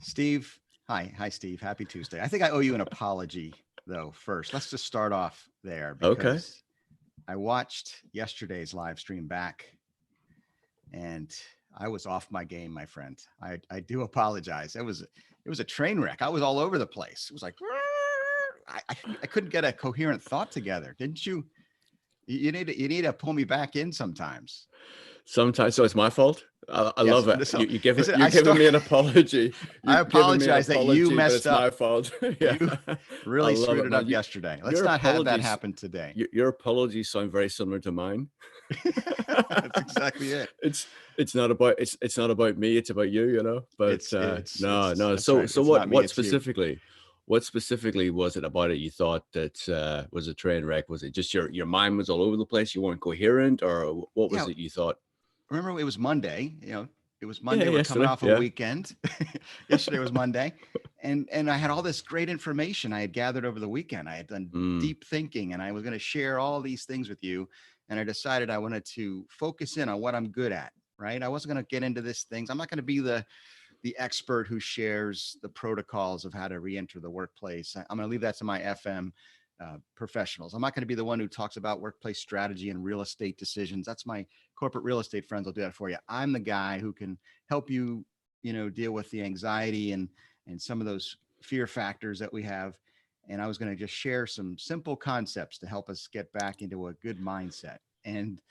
Steve, hi, Steve. Happy Tuesday. I think I owe you an apology, though. First, let's just start off there Okay. because I watched yesterday's live stream back, and I was off my game, my friend. I do apologize. It was a train wreck. I was all over the place. It was like I couldn't get a coherent thought together. Didn't you? You need to pull me back in sometimes. Sometimes, so it's my fault. I Yes. love it. So listen, You're I giving start. me an apology. I You've given me an apologize that you apology, but messed it's my up. fault. Yeah, You I really love screwed it, it man. up yesterday. Let's Your not have that apologies, happen today. your apologies sound very similar to mine. That's exactly it. it's it's not about me. It's about you, you know. But no. That's right. So It's not me, what it's you. specifically? What specifically was it about it you thought that was a train wreck? Was it just your mind was all over the place? You weren't coherent, or what was Yeah. it you thought? Remember it was Monday, it was Yeah, Monday. We're coming yesterday. off a Yeah. weekend. Yesterday was Monday. And I had all this great information I had gathered over the weekend. I had done Mm, deep thinking and I was going to share all these things with you. And I decided I wanted to focus in on what I'm good at. Right. I wasn't going to get into these things. I'm not going to be the expert who shares the protocols of how to re-enter the workplace. I'm going to leave that to my FM professionals. I'm not going to be the one who talks about workplace strategy and real estate decisions. That's my corporate real estate friends will do that for you. I'm the guy who can help you, deal with the anxiety and some of those fear factors that we have. And I was going to just share some simple concepts to help us get back into a good mindset. And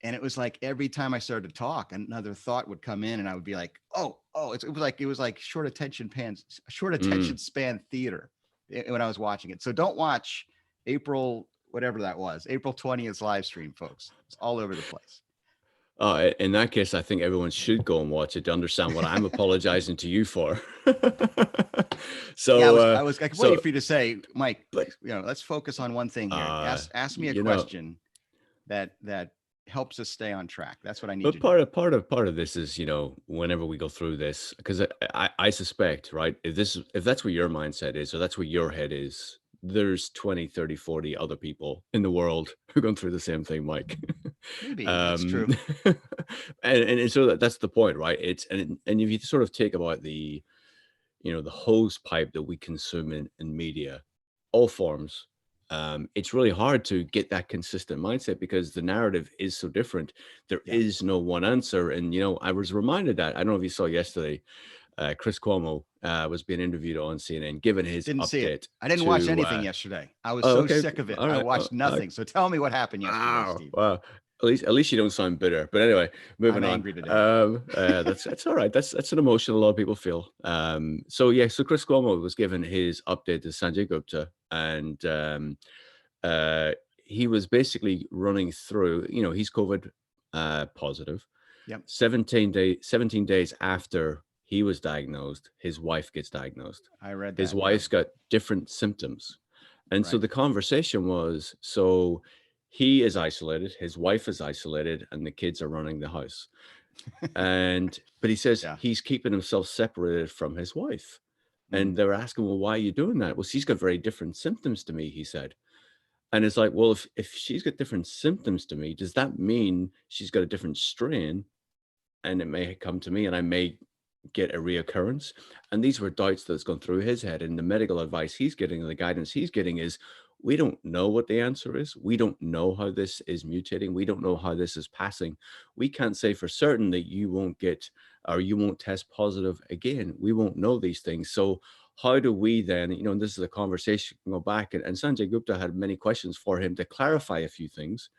it was like every time I started to talk, another thought would come in, and I would be like, "Oh!" It was like short mm. attention span theater when I was watching it. So don't watch April whatever that was, April 20th live stream, folks. It's all over the place. In that case, I think everyone should go and watch it to understand what I'm apologizing to you for. Yeah, I so, was uh, I was like waiting so, for you to say, Mike. but Let's focus on one thing here. uh, Ask me a you know, question that helps us stay on track. That's what I need but you to do. part of this is, whenever we go through this, because I suspect, right, if that's what your mindset is, or that's where your head is, there's 20, 30, 40 other people in the world who are going through the same thing, Mike. Maybe that's um, true. and so that's the point, right? And if you sort of take about the hose pipe that we consume in media, all forms, it's really hard to get that consistent mindset because the narrative is so different. There Yeah. is no one answer. And, I was reminded that, I don't know if you saw yesterday, Chris Cuomo was being interviewed on CNN, given his Didn't see it. update I didn't watch to, anything yesterday. I was oh, so okay. sick of it. All I right. watched nothing. So tell me what happened yesterday, Wow. Steve. Wow. At least you don't sound bitter. But anyway, I'm moving on. angry today. That's all right. That's an emotion a lot of people feel. So yeah, so Chris Cuomo was given his update to Sanjay Gupta, and uh, he was basically running through. He's COVID positive. Yep. 17 days after he was diagnosed, his wife gets diagnosed. I read His that. Yeah. wife's got different symptoms. And so Right. the conversation was, so he is isolated, his wife is isolated, and the kids are running the house. But he says Yeah. he's keeping himself separated from his wife. Mm. And they were asking, well, why are you doing that? Well, she's got very different symptoms to me, he said. And it's like, well, if she's got different symptoms to me, does that mean she's got a different strain and it may come to me and I may get a reoccurrence? And these were doubts that's gone through his head. And the medical advice he's getting and the guidance he's getting is we don't know what the answer is. We don't know how this is mutating. We don't know how this is passing. We can't say for certain that you won't get or you won't test positive again. We won't know these things. So how do we then, and this is a conversation, go back and Sanjay Gupta had many questions for him to clarify a few things.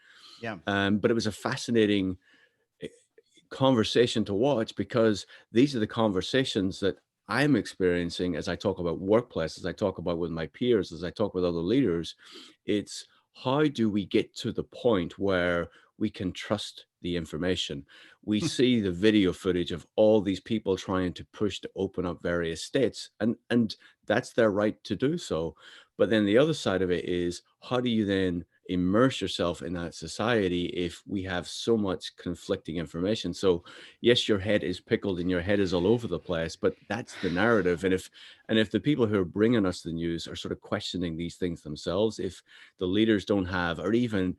Yeah. But it was a fascinating conversation to watch because these are the conversations that I'm experiencing as I talk about workplace, as I talk about with my peers, as I talk with other leaders. It's how do we get to the point where we can trust the information? We see the video footage of all these people trying to push to open up various states, and that's their right to do so. But then the other side of it is how do you then immerse yourself in that society if we have so much conflicting information? So yes, your head is pickled and your head is all over the place, but that's the narrative. And if the people who are bringing us the news are sort of questioning these things themselves, if the leaders don't have, or even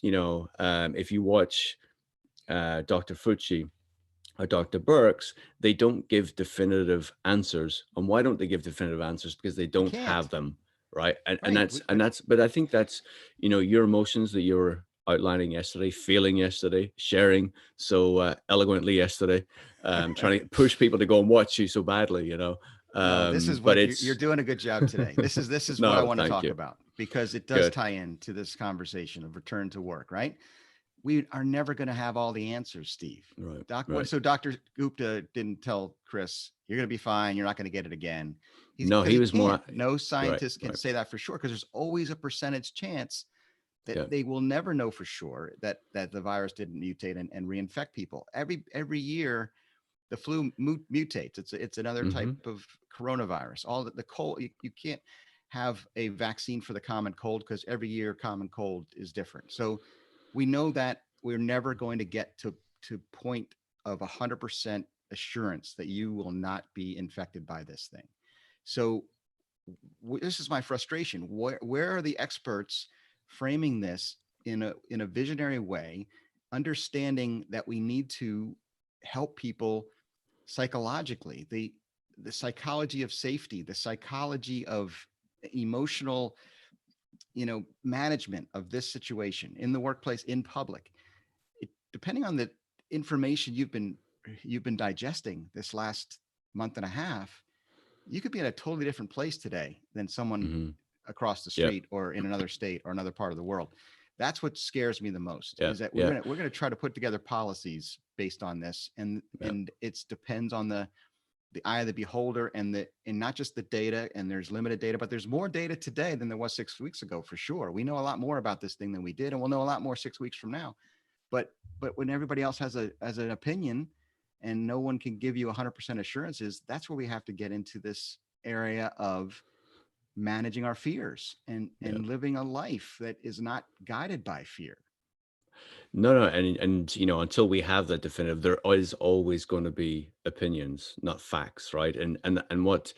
if you watch Dr. Fucci or Dr. Burke's, they don't give definitive answers. And why don't they give definitive answers? Because they We don't have can't. them, right? And Right. that's but I think that's, your emotions that you were outlining yesterday, feeling yesterday, sharing so eloquently yesterday, trying to push people to go and watch you so badly, No, this is But what you're it's doing a good job today. This is what I no, want to thank talk you. about because it does Good. tie into this conversation of return to work, right? We are never going to have all the answers, Steve. Right. What, Right. so Dr. Gupta didn't tell Chris, you're going to be fine. You're not going to get it again. He's No, because he he was can't. more No right. scientist can Right. say that for sure because there's always a percentage chance that Yeah. they will never know for sure that the virus didn't mutate and reinfect people. Every year, the flu mutates. It's another type Mm-hmm. of coronavirus. All the cold, you can't have a vaccine for the common cold because every year common cold is different. So we know that we're never going to get to point of 100% assurance that you will not be infected by this thing. So this is my frustration. Where are the experts framing this in a visionary way, understanding that we need to help people psychologically, the psychology of safety, the psychology of emotional, management of this situation in the workplace, in public. Depending on the information you've been digesting this last month and a half, you could be in a totally different place today than someone Mm-hmm. across the Yeah. street or in another state or another part of the world. That's what scares me the most Yeah. is that we're Yeah. gonna we're gonna try to put together policies based on this, and Yeah. it depends on the eye of the beholder and not just the data, and there's limited data, but there's more data today than there was 6 weeks ago for sure. We know a lot more about this thing than we did, and we'll know a lot more 6 weeks from now. But when everybody else has an opinion and no one can give you 100% assurances, that's where we have to get into this area of managing our fears Yeah. and living a life that is not guided by fear. No, no, and until we have that definitive, there is always going to be opinions, not facts, right? And what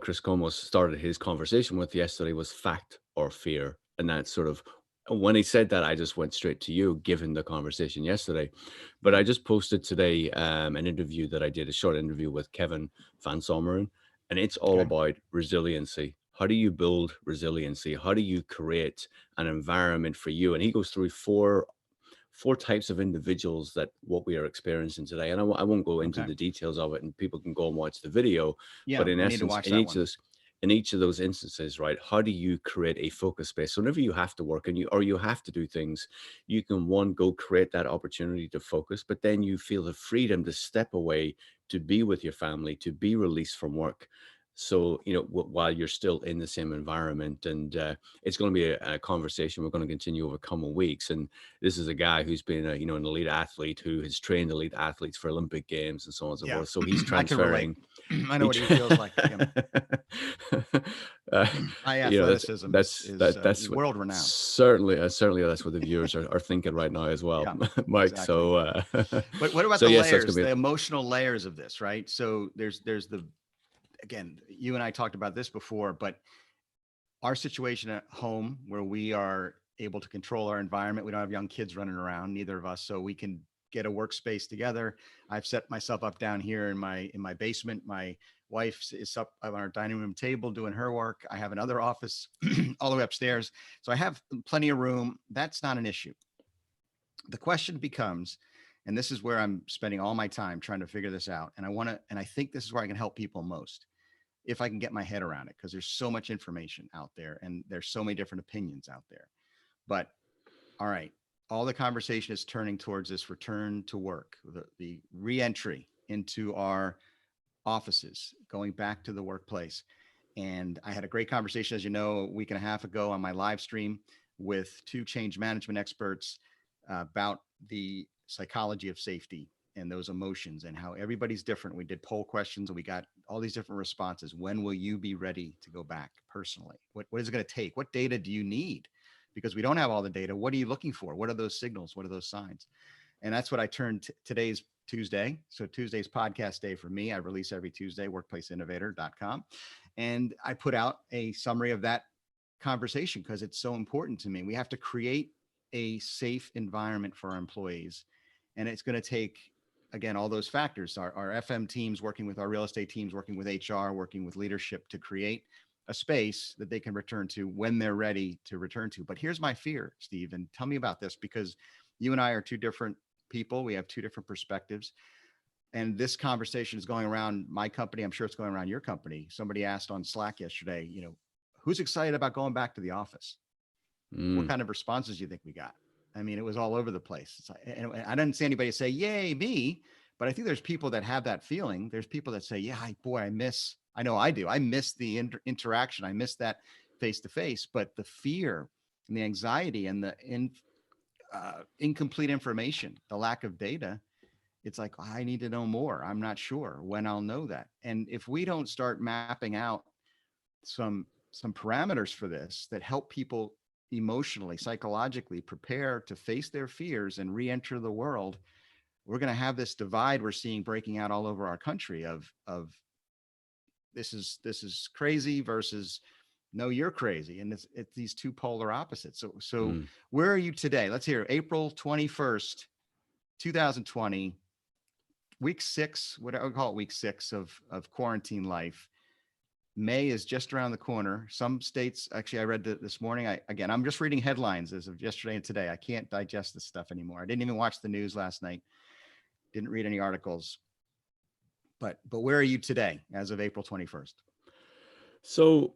Chris Como started his conversation with yesterday was fact or fear, and that sort of when he said that, I just went straight to you, given the conversation yesterday. But I Right. just posted today an interview that I did, a short interview with Kevin Van Sommeren, and it's all Okay. about resiliency. How do you build resiliency? How do you create an environment for you? And he goes through four types of individuals that what we are experiencing today. And I won't go into Okay. the details of it, and people can go and watch the video. Yeah, But in I need to essence, watch that one. in each of those instances, right? How do you create a focus space? So whenever you have to work and you have to do things, you can one go create that opportunity to focus, but then you feel the freedom to step away, to be with your family, to be released from work. So while you're still in the same environment, and it's going to be a conversation we're going to continue over coming weeks. And this is a guy who's been an elite athlete who has trained elite athletes for Olympic Games and so on and so Yeah, forth. So he's I can relate. transferring. I know He what he feels like. Yeah. uh, My that's athleticism is what world renowned. certainly that's what the viewers are thinking right now as well, Yeah, Mike. exactly. So But what about so the yes, that's layers, gonna the be emotional layers of this, right? So there's the again, you and I talked about this before, but our situation at home where we are able to control our environment, we don't have young kids running around, neither of us, so we can get a workspace together. I've set myself up down here in my basement. My wife is up on our dining room table doing her work. I have another office all the way upstairs. So I have plenty of room. That's not an issue. The question becomes, and this is where I'm spending all my time trying to figure this out. And I think this is where I can help people most if I can get my head around it, because there's so much information out there and there's so many different opinions out there. But all right, all the conversation is turning towards this return to work, the reentry into our offices, going back to the workplace. And I had a great conversation, as you know, a week and a half ago on my live stream with two change management experts about the psychology of safety and those emotions and how everybody's different. We did poll questions and we got all these different responses. When will you be ready to go back personally? What is it going to take? What data do you need? Because we don't have all the data. What are you looking for? What are those signals? What are those signs? And that's what I turned today's Tuesday. So Tuesday's podcast day for me. I release every Tuesday, workplaceinnovator.com. And I put out a summary of that conversation because it's so important to me. We have to create a safe environment for our employees. And it's going to take again, all those factors, our FM teams working with our real estate teams, working with HR, working with leadership to create a space that they can return to when they're ready to return to. But here's my fear, Steve, and tell me about this, because you and I are two different people. We have two different perspectives. And this conversation is going around my company. I'm sure it's going around your company. Somebody asked on Slack yesterday, who's excited about going back to the office? What Mm. kind of responses do you think we got? I mean, it was all over the place. It's like, and I didn't see anybody say, yay, me. But I think there's people that have that feeling. There's people that say, yeah, boy, I know I do. I miss the interaction. I miss that face to face. But the fear and the anxiety and the incomplete information, the lack of data, it's like, I need to know more. I'm not sure when I'll know that. And if we don't start mapping out some parameters for this that help people emotionally, psychologically prepare to face their fears and re-enter the world, we're going to have this divide we're seeing breaking out all over our country of this is crazy versus no, you're crazy. And it's these two polar opposites. So Mm. where are you today? Let's hear April 21st, 2020, week 6, what I would call it, week 6 of quarantine life. May is just around the corner. Some states, actually, I read this morning. I'm just reading headlines as of yesterday and today. I can't digest this stuff anymore. I didn't even watch the news last night. Didn't read any articles. But where are you today as of April 21st? So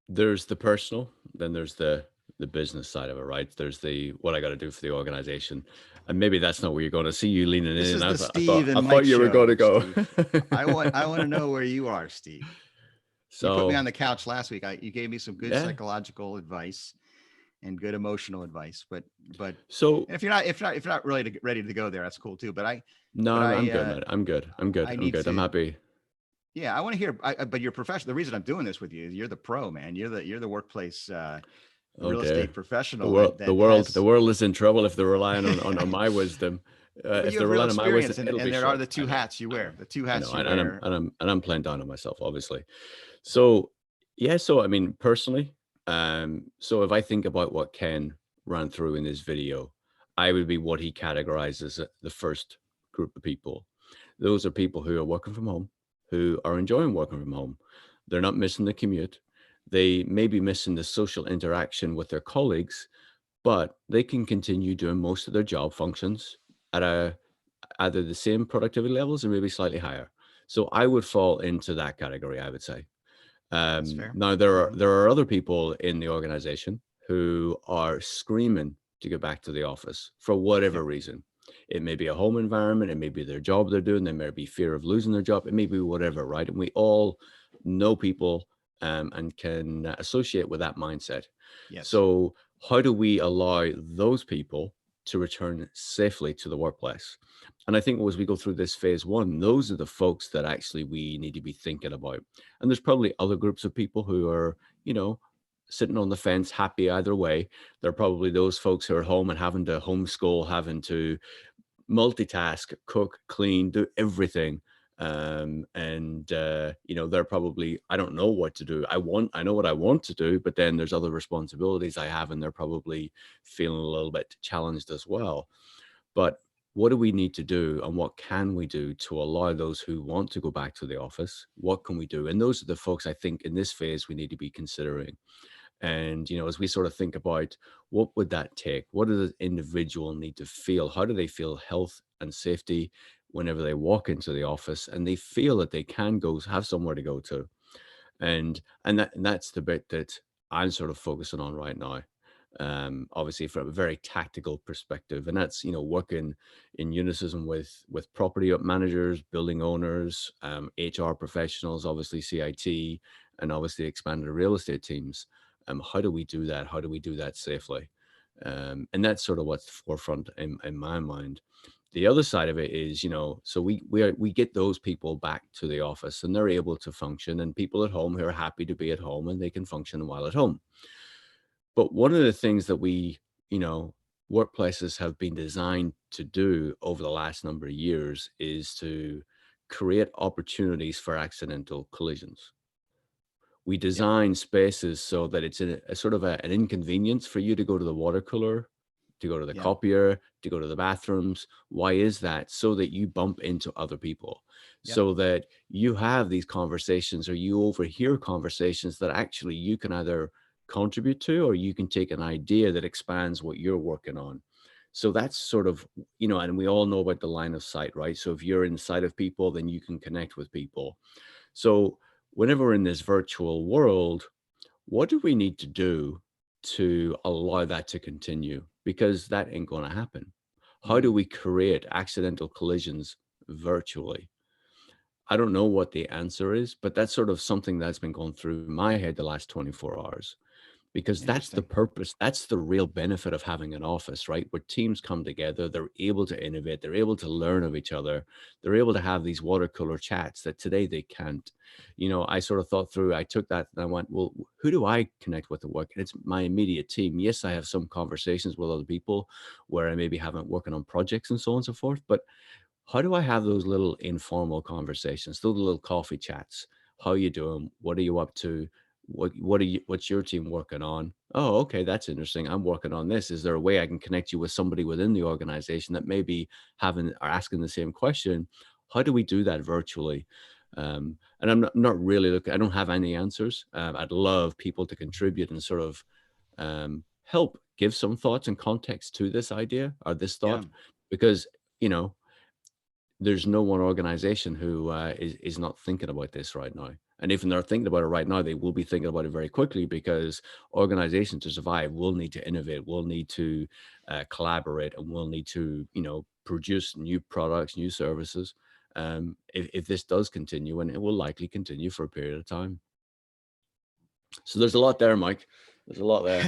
there's the personal, then there's the business side of it, right? There's the what I got to do for the organization, and maybe that's not where you're going to see you leaning This in. is the I thought Steve I and thought Mike you were going to show, go. Steve. I want to know where you are, Steve. You put me on So the couch last week. You gave me some good yeah, psychological advice and good emotional advice. But so and if you're not really ready to go there, that's cool too. But I no, but I'm I good, man. I'm good. I'm good. I I'm need good. I'm to. happy. Yeah, I want to hear. But you're professional. The reason I'm doing this with you is you're the pro, man. You're the workplace Oh real dear. estate professional that The has. world is in trouble if they're relying on my wisdom. But If you they're have real relying on my wisdom, experience, and, it'll be and there are short. the I two know. hats you I know. wear. The two I hats know. you And wear. I'm playing down on myself, obviously. So yeah, so I mean, personally, so if I think about what Ken ran through in this video, I would be what he categorizes as the first group of people. Those are people who are working from home, who are enjoying working from home. They're not missing the commute. They may be missing the social interaction with their colleagues, but they can continue doing most of their job functions at either the same productivity levels or maybe slightly higher. So I would fall into that category, I would say. That's fair. Now there are other people in the organization who are screaming to get back to the office for whatever Yep. reason. It may be a home environment, it may be their job they're doing, there may be fear of losing their job, it may be whatever, right? And we all know people and can associate with that mindset. Yes. So how do we allow those people to return safely to the workplace? And I think as we go through this phase one, those are the folks that actually we need to be thinking about. And there's probably other groups of people who are, sitting on the fence, happy either way. There are probably those folks who are home and having to homeschool, having to multitask, cook, clean, do everything. They're probably, I don't know what to do. I know what I want to do, but then there's other responsibilities I have, and they're probably feeling a little bit challenged as well. But what do we need to do, and what can we do to allow those who want to go back to the office? What can we do? And those are the folks I think in this phase we need to be considering. And as we sort of think about what would that take, what does the individual need to feel, how do they feel health and safety whenever they walk into the office and they feel that they can go have somewhere to go to. And that's the bit that I'm sort of focusing on right now. Obviously from a very tactical perspective, and that's working in unison with property managers, building owners, HR professionals, obviously CIT, and obviously expanded real estate teams. How do we do that? How do we do that safely? And that's sort of what's forefront in my mind. The other side of it is, so we get those people back to the office and they're able to function, and people at home who are happy to be at home and they can function while at home. But one of the things that you know, workplaces have been designed to do over the last number of years is to create opportunities for accidental collisions. We Yep. design spaces so that it's a sort of an inconvenience for you to go to the water cooler to go to the Yeah. copier, to go to the bathrooms. Why is that? So that you bump into other people, Yep. so that you have these conversations or you overhear conversations that actually you can either contribute to, or you can take an idea that expands what you're working on. So that's sort of, and we all know about the line of sight, right? So if you're inside of people, then you can connect with people. So whenever we're in this virtual world, what do we need to do to allow that to continue? Because that ain't going to happen. How do Mm. we create accidental collisions virtually? I don't know what the answer is, but that's sort of something that's been going through my head the last 24 hours, because that's the Interesting. purpose. That's the real benefit of having an office, right? Where teams come together, they're able to innovate, they're able to learn of each other, they're able to have these water cooler chats that today they can't. I sort of thought through, I took that and I went, well, who do I connect with at work? And it's my immediate team. Yes, I have some conversations with other people where I maybe haven't working on projects and so on and so forth, but how do I have those little informal conversations, those little coffee chats? How you doing? What are you up to? What's your team working on? Oh, okay, that's interesting. I'm working on this. Is there a way I can connect you with somebody within the organization that maybe having or asking the same question? How do we do that virtually? And I'm not really looking, I don't have any answers. I'd love people to contribute and sort of help give some thoughts and context to this idea or this Yeah. thought, because, you know, there's no one organization who is not thinking about this right now. And if they're thinking about it right now, they will be thinking about it very quickly, because organizations to survive will need to innovate, will need to collaborate, and will need to, produce new products, new services. If this does continue, and it will likely continue for a period of time. So there's a lot there, Mike. There's a lot there.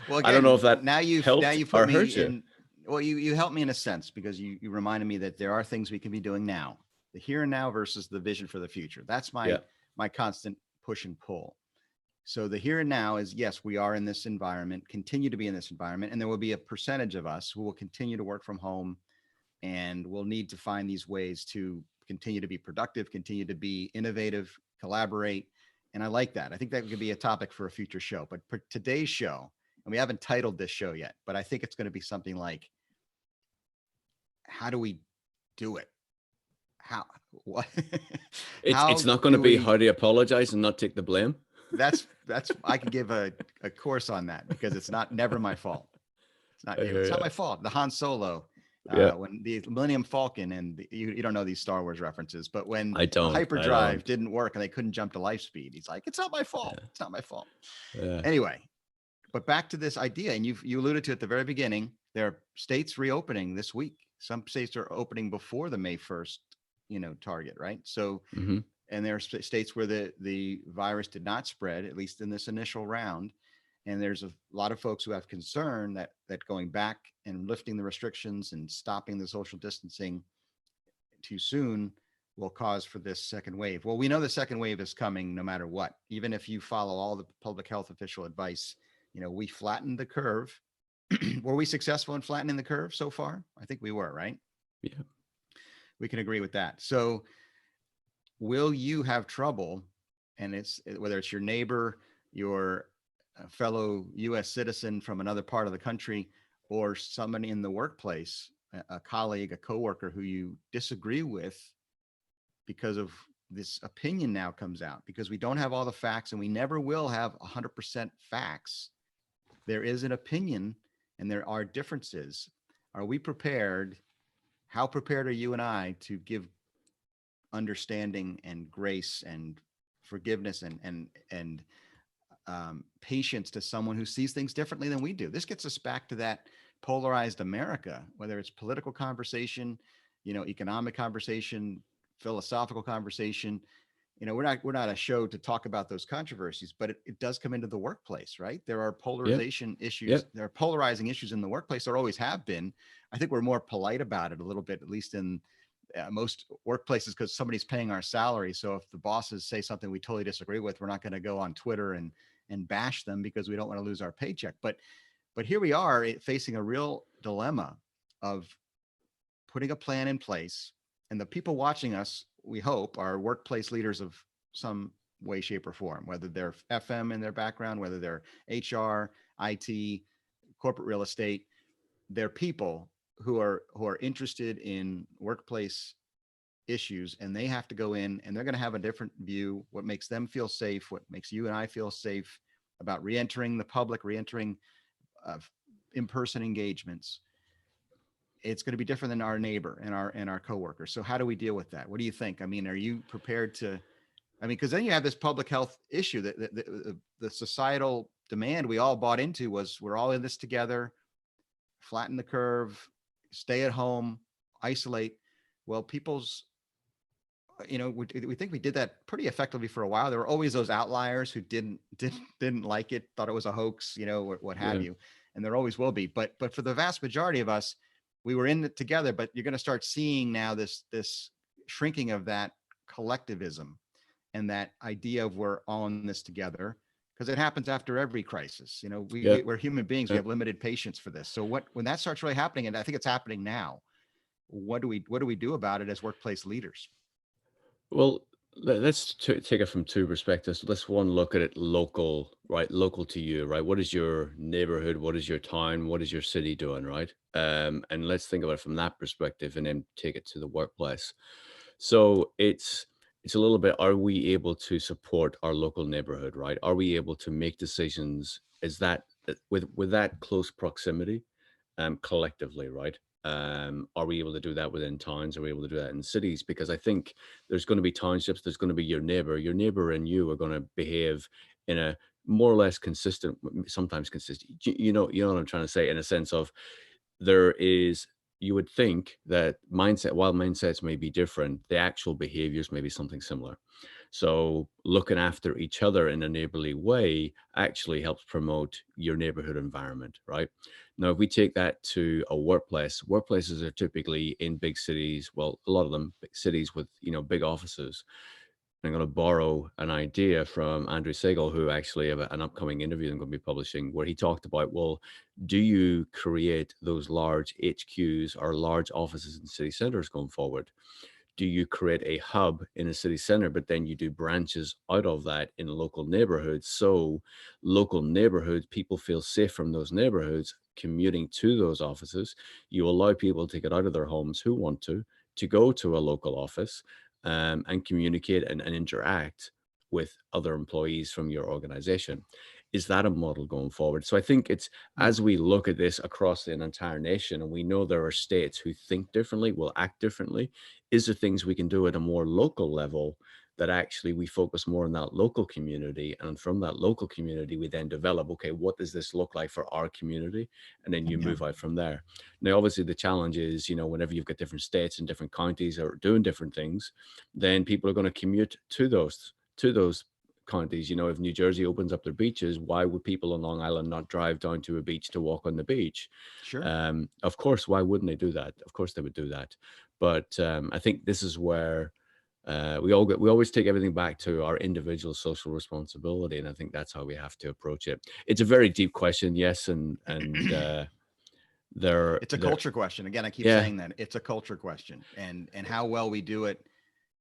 Well, I don't know again, if that now helped you put or me hurt you. in. Well, you helped me in a sense, because you reminded me that there are things we can be doing now, the here and now versus the vision for the future. That's Yeah. my constant push and pull. So the here and now is, yes, we are in this environment, continue to be in this environment, and there will be a percentage of us who will continue to work from home, and we'll need to find these ways to continue to be productive, continue to be innovative, collaborate. And I like that. I think that could be a topic for a future show. But for today's show, and we haven't titled this show yet, but I think it's going to be something like, how do we do it? How, what, It's how not going to do be we, how to apologize and not take the blame. I can give a course on that, because it's not, never my fault. I hear It's not you. my fault. The Han Solo, Yeah. when the Millennium Falcon, and you don't know these Star Wars references, but when I the don't. I hyperdrive don't. didn't work and they couldn't jump to life speed, he's like, it's not my fault. Yeah. It's not my fault. Yeah. Anyway, but back to this idea, and you alluded to it at the very beginning. There are states reopening this week. Some states are opening before the May 1st, target, right? So, Hmm. and there are states where the virus did not spread, at least in this initial round. And there's a lot of folks who have concern that going back and lifting the restrictions and stopping the social distancing too soon will cause for this second wave. Well, we know the second wave is coming no matter what. Even if you follow all the public health official advice, we flattened the curve. Were we successful in flattening the curve so far? I think we were, right? Yeah. We can agree with that. So will you have trouble? And it's whether it's your neighbor, your fellow US citizen from another part of the country, or someone in the workplace, a colleague, a coworker who you disagree with, because of this opinion now comes out, because we don't have all the facts, and we never will have 100% facts. There is an opinion, and there are differences. Are we prepared? How prepared are you and I to give understanding and grace and forgiveness and patience to someone who sees things differently than we do? This gets us back to that polarized America, whether it's political conversation, economic conversation, philosophical conversation. We're not a show to talk about those controversies, but it does come into the workplace, right? There are Yep. polarization issues. Yep. There are polarizing issues in the workplace. There always have been. I think we're more polite about it a little bit, at least in most workplaces, because somebody's paying our salary. So if the bosses say something we totally disagree with, we're not going to go on Twitter and bash them, because we don't want to lose our paycheck. But here we are facing a real dilemma of putting a plan in place, and the people watching us, we hope, are workplace leaders of some way, shape, or form, whether they're FM in their background, whether they're HR, IT, corporate real estate. they're people who are interested in workplace issues, and they have to go in and they're going to have a different view, what makes them feel safe, what makes you and I feel safe about reentering the public, reentering uh, in-person engagements. It's going to be different than our neighbor and our coworker. So how do we deal with that? What do you think? I mean, are you prepared to, I mean, because then you have this public health issue that the societal demand we all bought into was we're all in this together, flatten the curve, stay at home, isolate. Well, people's, we think we did that pretty effectively for a while. There were always those outliers who didn't like it, thought it was a hoax, what have Yeah. you, and there always will be. But for the vast majority of us, we were in it together. But you're going to start seeing now this shrinking of that collectivism and that idea of we're all in this together, because it happens after every crisis. Yeah. We're human beings. We Yeah. have limited patience for this. So when that starts really happening, and I think it's happening now, what do we do about it as workplace leaders? Well, let's take it from two perspectives. Let's one look at it local, right? Local to you, right? What is your neighborhood? What is your town? What is your city doing, right? And let's think about it from that perspective, and then take it to the workplace. So it's a little bit: are we able to support our local neighborhood, right? Are we able to make decisions? Is that with that close proximity, collectively, right? Are we able to do that within towns? Are we able to do that in cities? Because I think there's going to be townships, there's going to be your neighbor. Your neighbor and you are going to behave in a more or less consistent, sometimes consistent. You know what I'm trying to say, in a sense of, there is, you would think that mindset, while mindsets may be different, the actual behaviors may be something similar. So looking after each other in a neighborly way actually helps promote your neighborhood environment, right? Now, if we take that to a workplace, workplaces are typically in big cities. Well, a lot of them big cities with, big offices. I'm going to borrow an idea from Andrew Segal, who actually have an upcoming interview I'm going to be publishing, where he talked about, well, do you create those large HQs or large offices in city centers going forward? Do you create a hub in a city center, but then you do branches out of that in local neighborhoods? So local neighborhoods, people feel safe from those neighborhoods commuting to those offices. You allow people to get out of their homes who want to go to a local office, and communicate and interact with other employees from your organization. Is that a model going forward? So I think it's, Hmm. as we look at this across the entire nation, and we know there are states who think differently, will act differently, is there things we can do at a more local level, that actually we focus more on that local community, and from that local community we then develop, okay, what does this look like for our community, and then you Yeah. move out from there. Now obviously the challenge is, whenever you've got different states and different counties are doing different things, then people are going to commute to those counties. If New Jersey opens up their beaches, why would people on Long Island not drive down to a beach to walk on the beach? Sure. Of course, why wouldn't they do that? Of course they would do that. But I think this is where we always take everything back to our individual social responsibility, and I think that's how we have to approach it. It's a very deep question, yes, and there It's a there culture question. Again, I keep yeah. saying that it's a culture question, and how well we do it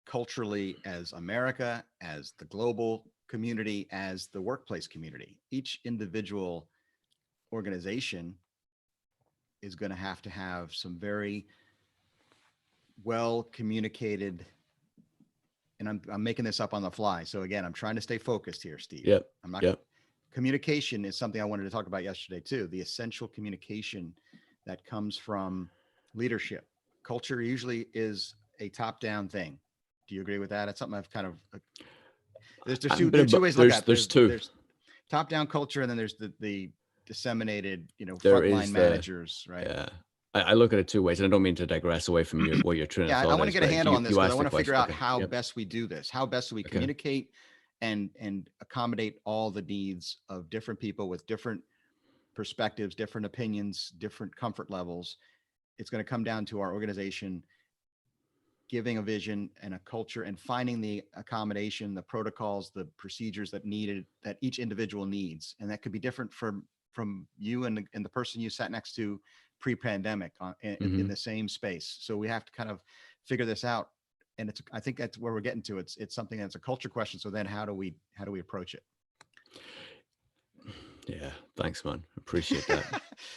culturally as America, as the global community, as the workplace community. Each individual organization is going to have some very well communicated, and I'm making this up on the fly. So again, I'm trying to stay focused here, Steve. Yep. I'm not Yep. Communication is something I wanted to talk about yesterday too. The essential communication that comes from leadership. Culture usually is a top-down thing. Do you agree with that? It's something I've kind of there's I'm two bit there are two about ways to look there's at it. there's There's two. there's top-down culture, and then there's the disseminated, There frontline is the managers, right? Yeah. I look at it two ways, and I don't mean to digress away from your train of Yeah, I thought want to is, get a but handle you on this you because I asked the want to figure question. out Okay. how Yep. best we do this. How best do we Okay. communicate and accommodate all the needs of different people with different perspectives, different opinions, different comfort levels. It's going to come down to our organization giving a vision and a culture and finding the accommodation, the protocols, the procedures that each individual needs. And that could be different from you and the person you sat next to pre-pandemic in Hmm. the same space. So we have to kind of figure this out. And I think that's where we're getting to. It's something that's a culture question. So then how do we approach it? Yeah, thanks, man. Appreciate that.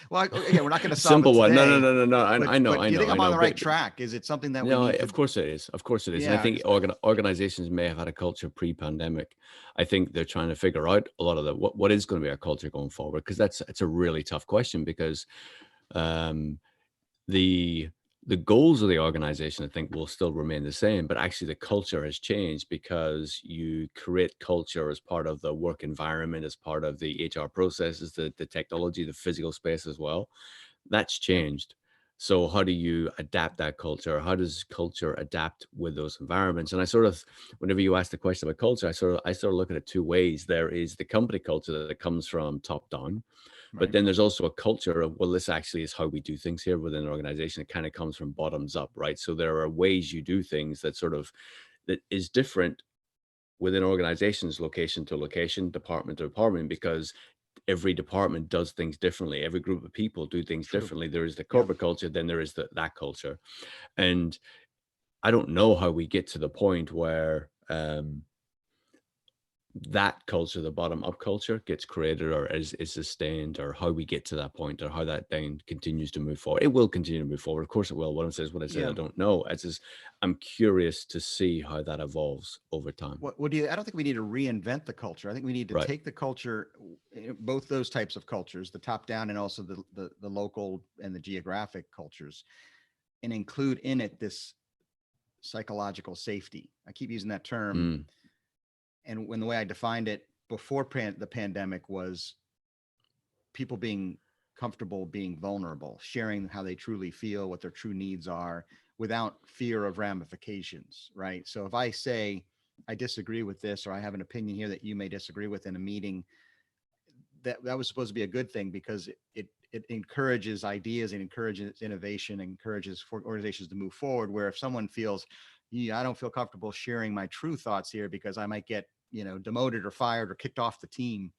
Well, again, we're not going to solve it Simple one. No, no, today, no, no, no. I know, but I do you know, think I I'm on know. the right But track? Is it something that we no, need to? of course it is. Of course it is. And I Yeah, think 'cause organizations may have had a culture pre-pandemic. I think they're trying to figure out a lot of the what is going to be our culture going forward, because it's a really tough question, because um, the the goals of the organization, I think, will still remain the same, but actually the culture has changed, because you create culture as part of the work environment, as part of the HR processes, the technology, the physical space as well. That's yep, changed. So how do you adapt that culture? How does culture adapt with those environments? And I sort of, whenever you ask the question about culture, I sort of look at it two ways. There is the company culture that comes from top down, but right. then there's also a culture of, well, this actually is how we do things here within an organization. It kind of comes from bottoms up, right? So there are ways you do things that sort of that is different within organizations, location to location, department to department, because every department does things differently. Every group of people do things True. differently. There is the Yep. corporate culture, then there is that culture. And I don't know how we get to the point where that culture, the bottom up culture, gets created or is sustained, or how we get to that point, or how that then continues to move forward. It will continue to move forward. Of course it will. What I said, I Yeah. don't know. It's just, I'm curious to see how that evolves over time. What do you? I don't think we need to reinvent the culture. I think we need to Right. take the culture, both those types of cultures, the top down and also the local and the geographic cultures, and include in it this psychological safety. I keep using that term, Mm, and when the way I defined it before the pandemic was people being comfortable being vulnerable, sharing how they truly feel, what their true needs are, without fear of ramifications, right? So if I say I disagree with this, or I have an opinion here that you may disagree with in a meeting, that was supposed to be a good thing, because it encourages ideas and encourages innovation and encourages for organizations to move forward. Where if someone feels, yeah, I don't feel comfortable sharing my true thoughts here because I might get, demoted or fired or kicked off the team.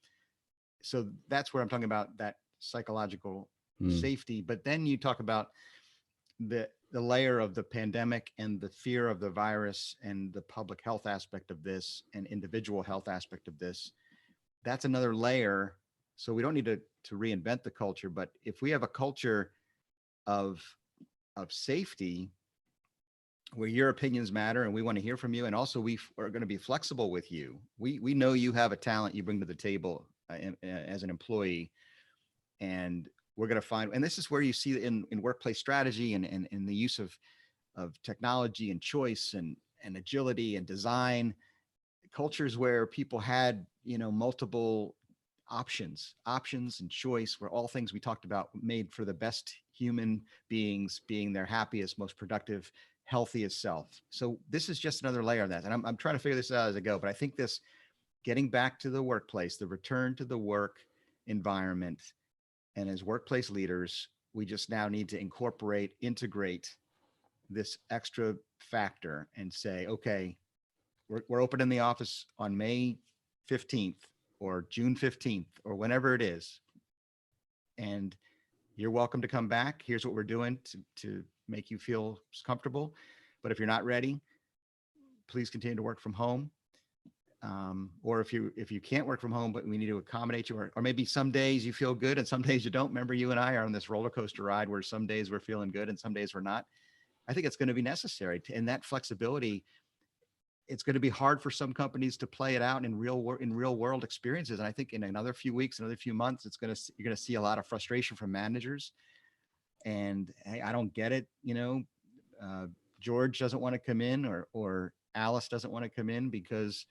So that's where I'm talking about that psychological mm, safety. But then you talk about the layer of the pandemic and the fear of the virus and the public health aspect of this and individual health aspect of this. That's another layer. So we don't need to reinvent the culture, but if we have a culture of of safety where your opinions matter and we want to hear from you, and also we are going to be flexible with you. We know you have a talent you bring to the table as an employee, and we're going to find, and this is where you see in workplace strategy and in the use of technology and choice and agility and design, cultures where people had, multiple options and choice, were all things we talked about, made for the best human beings being their happiest, most productive, healthiest self. So this is just another layer of that, and I'm trying to figure this out as I go. But I think this, getting back to the workplace, the return to the work environment, and as workplace leaders, we just now need to integrate this extra factor and say, okay, we're open in the office on May 15th or June 15th or whenever it is. And you're welcome to come back. Here's what we're doing to make you feel comfortable. But if you're not ready, please continue to work from home. Or if you can't work from home, but we need to accommodate you, or maybe some days you feel good and some days you don't. Remember, you and I are on this roller coaster ride where some days we're feeling good and some days we're not. I think it's going to be necessary to, and that flexibility, it's going to be hard for some companies to play it out in real world experiences. And I think in another few weeks, another few months, you're going to see a lot of frustration from managers. And hey, I don't get it. Uh, George doesn't want to come in, or Alice doesn't want to come in because,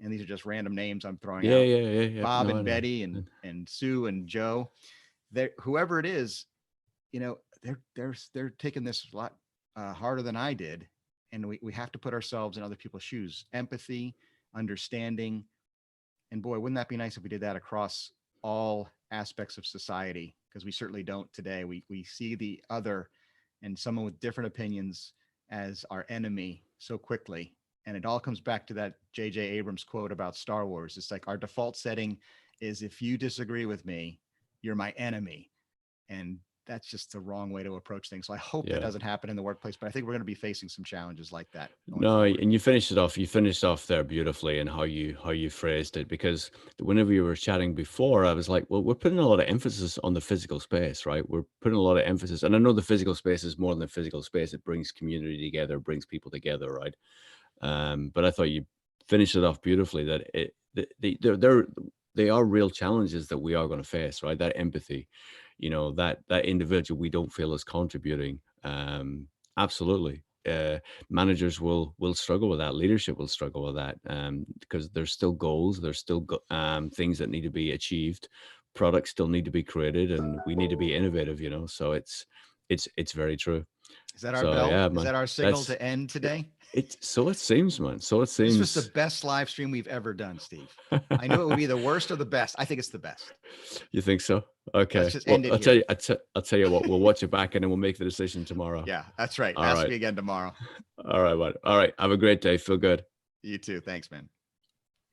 and these are just random names I'm throwing yeah, out, yeah, yeah, yeah. Bob No, I and know. Betty and Sue and Joe, whoever it is, they're taking this a lot harder than I did, and we have to put ourselves in other people's shoes. Empathy, understanding, and boy, wouldn't that be nice if we did that across all aspects of society? Because we certainly don't today. We see the other and someone with different opinions as our enemy so quickly. And it all comes back to that J.J. Abrams quote about Star Wars. It's like our default setting is, if you disagree with me, you're my enemy. And that's just the wrong way to approach things. So I hope that Yeah. doesn't happen in the workplace, but I think we're going to be facing some challenges like that going No, forward. and you finished it off. You finished off there beautifully, and how you phrased it. Because whenever you were chatting before, I was like, well, we're putting a lot of emphasis on the physical space, right? We're putting a lot of emphasis, and I know the physical space is more than the physical space. It brings community together, brings people together, right? But I thought you finished it off beautifully. That they are real challenges that we are going to face, right? That empathy, that individual we don't feel is contributing. Absolutely. Managers will struggle with that. Leadership will struggle with that, because there's still goals. There's still things that need to be achieved. Products still need to be created, and we need to be innovative. So it's very true. Is that our So bell? yeah, Is man, that our signal that's to end it. today? So it seems, man. So it This was the seems. best live stream we've ever done, Steve. I knew it would be the worst or the best. I think it's the best. You think so? Let's Okay. just Well, end it I'll tell here. you. I'll tell you what. We'll watch it back, and then we'll make the decision tomorrow. Yeah, that's right. All Ask right. me again tomorrow. All right, bud. All right. Have a great day. Feel good. You too. Thanks, man.